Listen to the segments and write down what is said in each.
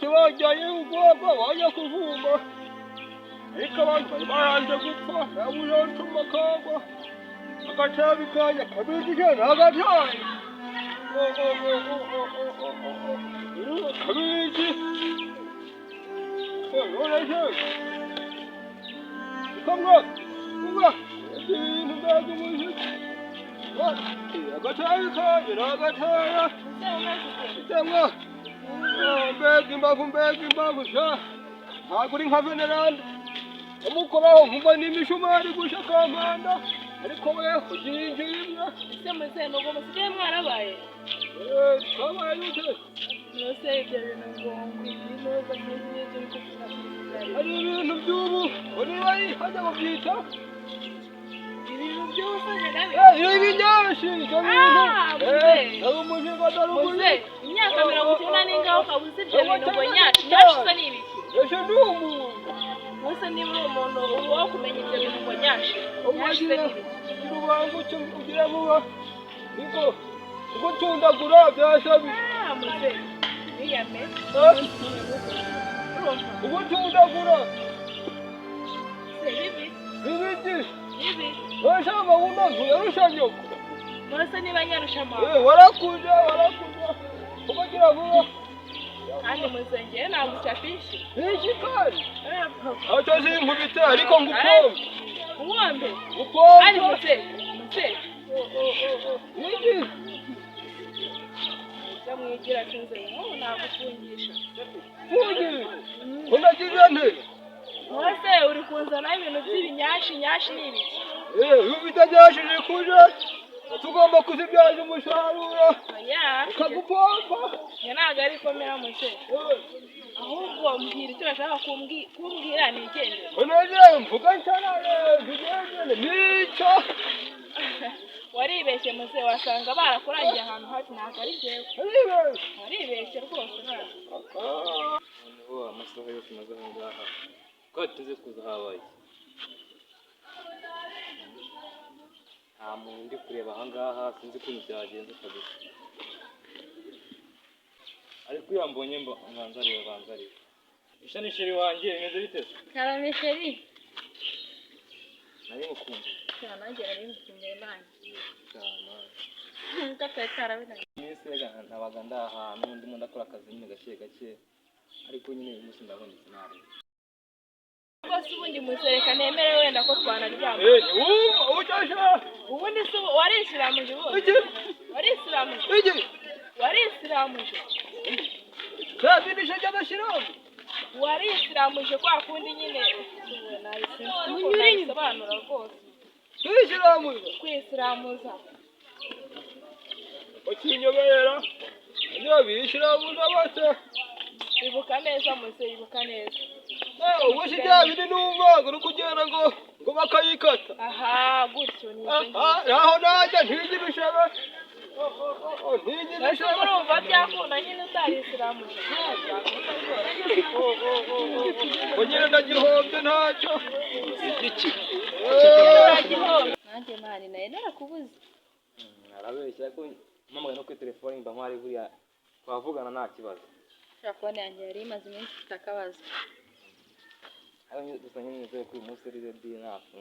bose bajyanye ugomba wajya kuvumba ariko abantu bari baranze gupfa nabuze utuma kagwa agatabi kanya kabirije n'agatabi kabirije kamwa kumwa ibintu byagumuje agatabi kanya n'agatabi temwa mbega imbavu sha ntabwo uri nka veneranda amukoraho nkumva n'imishumari gusha kampanda ariko we ugingirimya ese muze nugo musigaye mwarabaye twabaye dute nose ibyo bintu ngo ibinoza n'ibyo uri kuvuga hari ibintu by'ubu uribayi hajya babyita ibintu by'ubufanya nabi ibinyashi ibyo bintu ari umujiga muze imyaka 90 n'ingaho kabuze ibyo bintu ngo nyashi se ni ibiki ese ndi umuntu muze niba uri umuntu uwo kumenya ibyo bintu ngo nyashi se ni ibiki urubango ugira vuba niko uko tundagura byashabi muze niyame uko tundagura sebibi ibiti ibi washamba umuntu yarusha nyoko muze niba nyarusha mama warakuja ukagira vuba kandi muze ngiye nagucapisha iki kandi acha zinkubite ariko ngupombe uwambe ngupombe ari muze iki jamwigira kinze nagufungisha fugi unagize nte muze uri kunzana ibintu by'ibinyashi nyashi n'ibiki ubitajyashije kuje tugomba kuzibyaza umusaruro ukagupomba ntabwo ari komera muze ahubwo mbwira icyo bashaka kumbwira nigendere unaje mvuga ncyane bigendere nicyo waribeshye muze wasanga barakurangiye ahantu hafi ntabwo ari jewe waribeshye rwose noneho amasaha yose maze aho ngaha ko tuzi kuza habaye nta muntu ndi kureba aha ngaha sinzi ukuntu byagenze kabisa ariko iyo mbonye mbanza areba ishani sheri wanjye bimeze bite karame sheri nari mukunze nanjye nari mukumbuye nanjye cyane gateye karabina iminsi rega nabaga ndahantu ndimo ndakora akazi nyine gake ariko nyine uyu munsi ndabona ikinari rwose ubundi muzereka nemere wenda ko twanaryama ubundi se warisiramuje ubundi warisiramuje kabindisha cy'abashiramu warisiramuje kwa kundi nyine nabisobanura rwose kwisiramuza ukinyobera niyo bisiramuza bose ibuka neza muze ibuka neza ubwo si bya bindi numva uri kugenda ngo bakayikata aha gutyo aho najya ntigibishaba urumva byakunda nyine utarisiramuje nyine ndagihombye ntacyo igiki nanjye mani nayo narakubuze narabeshya ko mpamagaye no kuri telefone mba mpari buriya twavugana nta kibazo telefone yanjye yari imaze iminsi ifite akabazo gusa nyine nizeye ko uyu munsi ari redi ntafu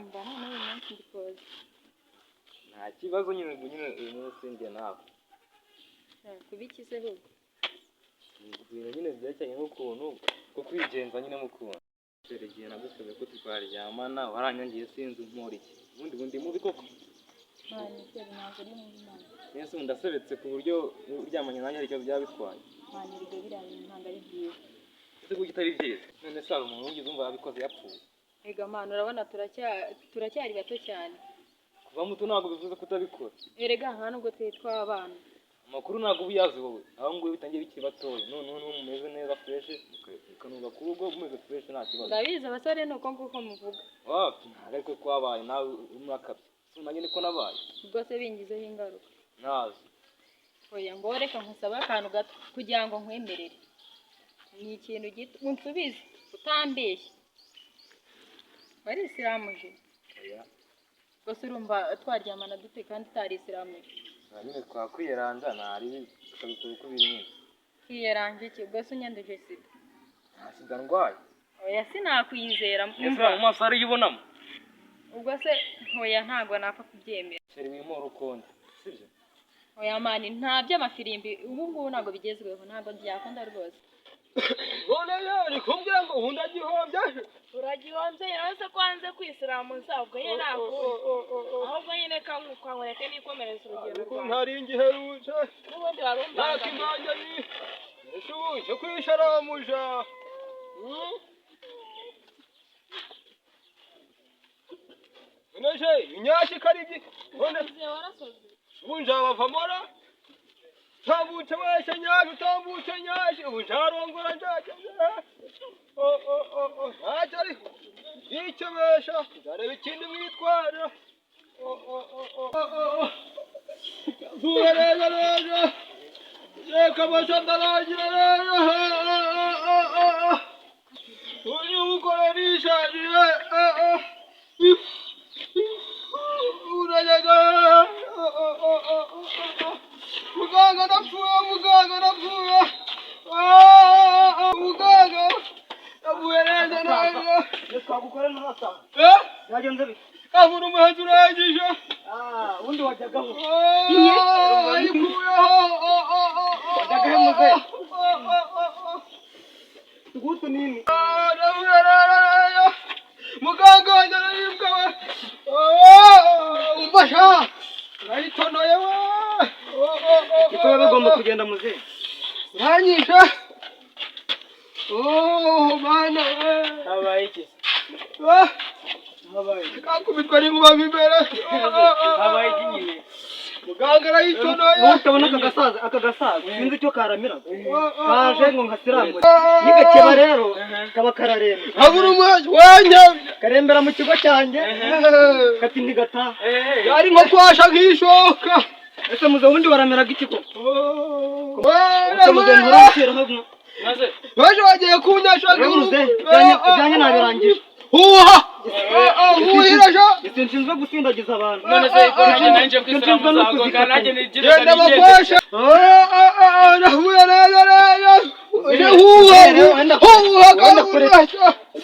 umva none uyu munsi ndikoze nta kibazo nyine uyu munsi njye nawe kubikize ahubwo ibintu nyine byerekeranye n'ukuntu ko kwigenza nyine mukunda dore igihe nagusabye ko twaryamana waranyangiye sinzi umpora iki ubundi mubi koko mani cyari ntabwo ari mubi mani mbese ndasebetse ku buryo uryamanye nanjye hari ikibazo byaba bitwaye mani ibyo biriya bintu ntabwo ari byiza ese kuko kitari byiza none se hari umuntu wigeze umva yabikoze yapfuye ega mani urabona turacyari bato cyane kuva muto ntabwo bivuze kutabikora erega nta nubwo twitwa abana amakuru ntabwo uba uyazi wowe aho ngubu bitangiye bikiri batoya noneho n'ubu mumeze neza fureshi mukanuga ku rugo mumeze fureshi nta kibazo ndabizi abasore ni uko nguko muvuga wapi ntabwo ariko twabaye nawe umurakabye si nanjye niko nabaye ubwo se bingizeho ingaruka ntazi oya ngo reka nkusabe akantu gato kugira ngo nkwemerere ni ikintu gito unsubize utambeshye warisiramuje oya gusa urumva twaryamana dute kandi utarisiramuye nyine twakwiyeranja ntari tukabikora uko biri nyine kwiyeranje iki ubwo se unyanduje sida sida ndwaye oya sinakwizera ese mu maso ari yibonamo ubwo se oya ntago napfa kubyemera sheri wimora ukonde sibyo oya mani nta by'amafirimbi ubu ngubu ntago bigezweho ntago byakunda rwose none yari kumbwira ngo ubu ndagihombye uragihombye yose ko wanze kwisiramuza ubwo nyine nakuri ahubwo nyine kankureke nikomereza urugendo rwawe ntari ngiherutse n'ubundi wari umbangamiye nakimbanjye ni ese ubu cyo kwisharamuja none se inyashi karigi none warasoze ubu njabavamora tambutse wese nyashi utambutse nyashi ubu njarongora njageze ntacyo ariko yikebesha nzareba ikindi mwitwara vuba neza neza reka amashyi ndaragira neza uri gukora nishajiye urajyaga muganga ndapfuye muganga ndapfuye muganga ndavuye neza neza twagukora n'amasaha byagenze bite kabura umuhanzi urangije ubundi wajyagaho ayikuyeho wajyagaho muzehe ngutu nini ndavuye neza muganga wanjye araribwa we umfasha urayitonoye we bikaba bigomba kugenda muzehe uranyishe mana we habaye iki habaye kakubitwa n'inkuba imbere habaye iki nyine muganga arayitonoye wowe utabona aka gasaza sinzi icyo karamira kaje ngo nkasiramure nigakeba rero kaba kararemba habura umuhanzi wanyabye karembera mu kigo cyanjye kati ntigataha ari nko kwasha nk'ishoka ese muze ubundi warameraga iki koko muze maze baje bagiye kunyashaka muze ibyanjye nabirangije huha huhirasha ese nshinzwe gusindagiza abantu none se ko nanjye kwisiramuza ngo kanajye nigire genda bakwasha ndahuye neza neza uje huha huha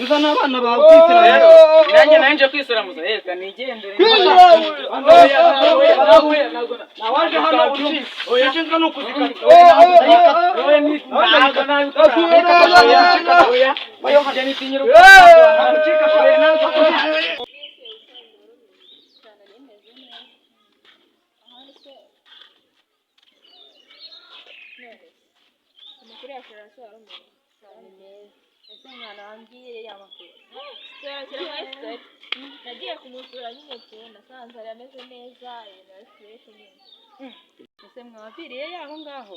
uza n'abana bawe kwisiramuza nanjye kwisiramuza reka nigendere nawaje hano ushinzwe no kuzikata wowe ni ntabwo amakuru yacu arasobanura ese mwana wambwire ya makuru nagiye kumusura nyine cyane nasanze ari ameze neza ibintu ari fresh nyine ese mwabiriye yaho ngaho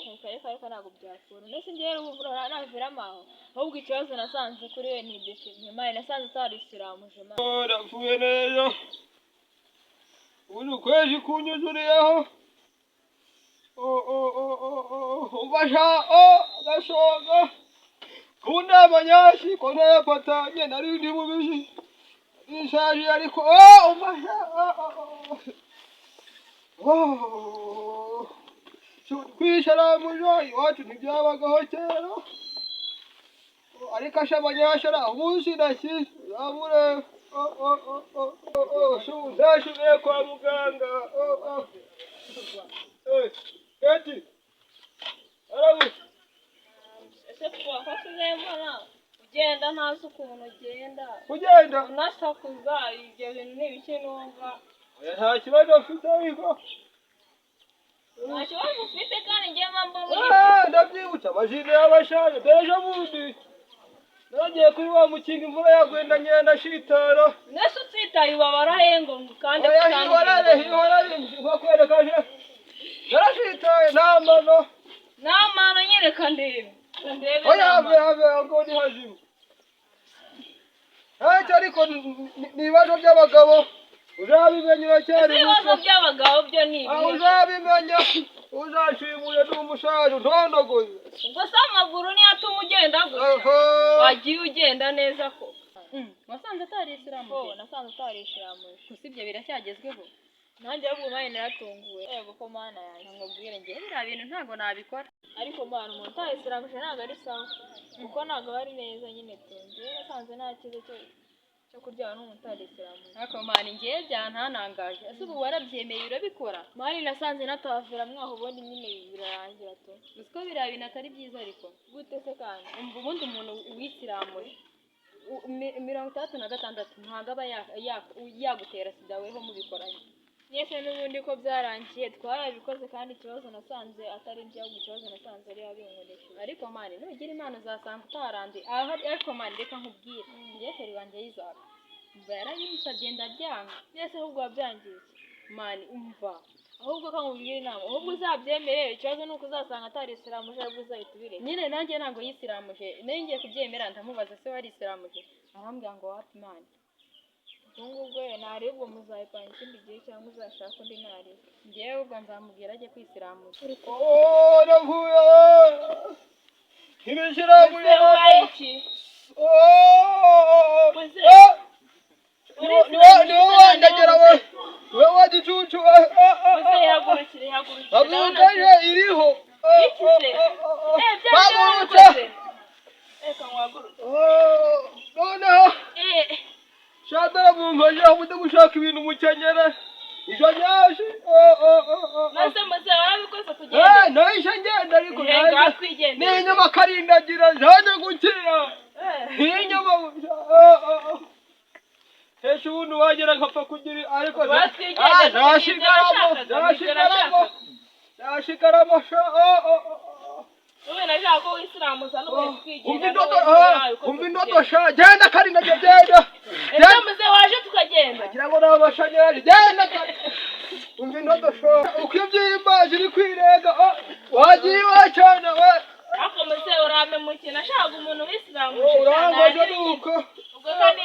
ariko ntabwo byakura ndetse ngewe ubuvura naviramo aho ahubwo ikibazo nasanze kuri we ni ideshimye mari nasanze atarishiramuje mari ndavuye neza ubu kwezi kunyuzuriyeho ubasha gashoga kundaba nyashi ko ntayapatanye nari ndi mubishi nishaje ariko ubasha kwisharamuja iwacu ntibyabagaho kera ariko ashabanyashara umunsi ndashyize urabure ndashubiye kwa muganga Keti arabu ese twafashije mbona ugenda ntazi ukuntu ugenda kugenda unasakuza ibyo bintu n'ibiki numva nta kibazo mfite ariko nta kibazo ufite kandi ngiye mbona ndabyibutsa amajine y'abashaje dore ejo bundi nagiye kuri wa mukinga imvura yagwenda ngenda shitara nese utsitaye ubabara hengo kandi hihorare nko kwerekaje narashitaye nta mano nyereka ndebe oya ngo ni hazima ntacyo ariko ni ibibazo by'abagabo uzabimenya uracyari ibibazo by'abagabo byo ni ibihe uzabimenya uzashimure n'umushaje ntondogoye ubwo se amaguru niyo atuma ugenda gutya wagiye ugenda neza ko wasanze atarishiramuje nasanze atarishiramuje gusa ibyo biracyagezweho nanjye ahubwo mani naratunguwe yego ko mana yanjye nkubwire njye biriya bintu ntabwo nabikora ariko mana umuntu utayisiramuje ntabwo ari sawa kuko ntabwo bari neza nyine tunze nasanze nta kibazo cyo kuryama n'umuntu utayisiramuje ariko mani njye byantanangaje ese ubu warabyemeye urabikora mani nasanze natavira mwaho ubundi nyine birarangira tu uzi ko biriya bintu atari byiza ariko gute se kandi ubundi umuntu wisiramuje 66 ntabwo aba yagutera sida weho mubikoranye nyese n'ubundi ko byarangiye twarabikoze kandi ikibazo nasanze atari byo ikibazo nasanze ari abinkoresha ariko mani nugira imana uzasanga utaranze ariko mani reka nkubwire njye feri wanjye yizaka umva yarayimusabye ndabyanga nyese ahubwo wabyangiye mani umva ahubwo kamubwira inama ahubwo uzabyemere ikibazo nuko uzasanga atariisiramuje ahubwo uzahita ubireka nyine nanjye ntabwo yisiramuje ngiye kubyemera ndamubaza se warisiramuje arambwira ngo wapi mani ubwo narebwa muzayipanga ikindi gihe cyangwa uzashaka undi nareba njyewe ubwo nzamubwira ajye kwisiramuza navuye ntibisiramuye iki niwe wandagera we wagicucu ihagurukire hagurukaje iriho bagurutse reka mwagurutse noneho shatara bunkoje abude gushaka ibintu mukenyera ijo nyashi maze warabikoze kugenda nahishe ngenda ariko n'inyama karindagira jane gukira n'inyama hesha ubundi wagera nkapfa kugira ariko nashigaramo wowe nashaka ko wisiramuza n'ubundi twigenda umva indodo sha genda karindagira genda muze waje tukagenda ngira ngo n'abashanyarazi genda umva indodo sha uko ibyimbaje iri kwirega wagiye wacana we ariko muze urame mukina ashaka umuntu wisiramuje urangoje nuko ubwo kandi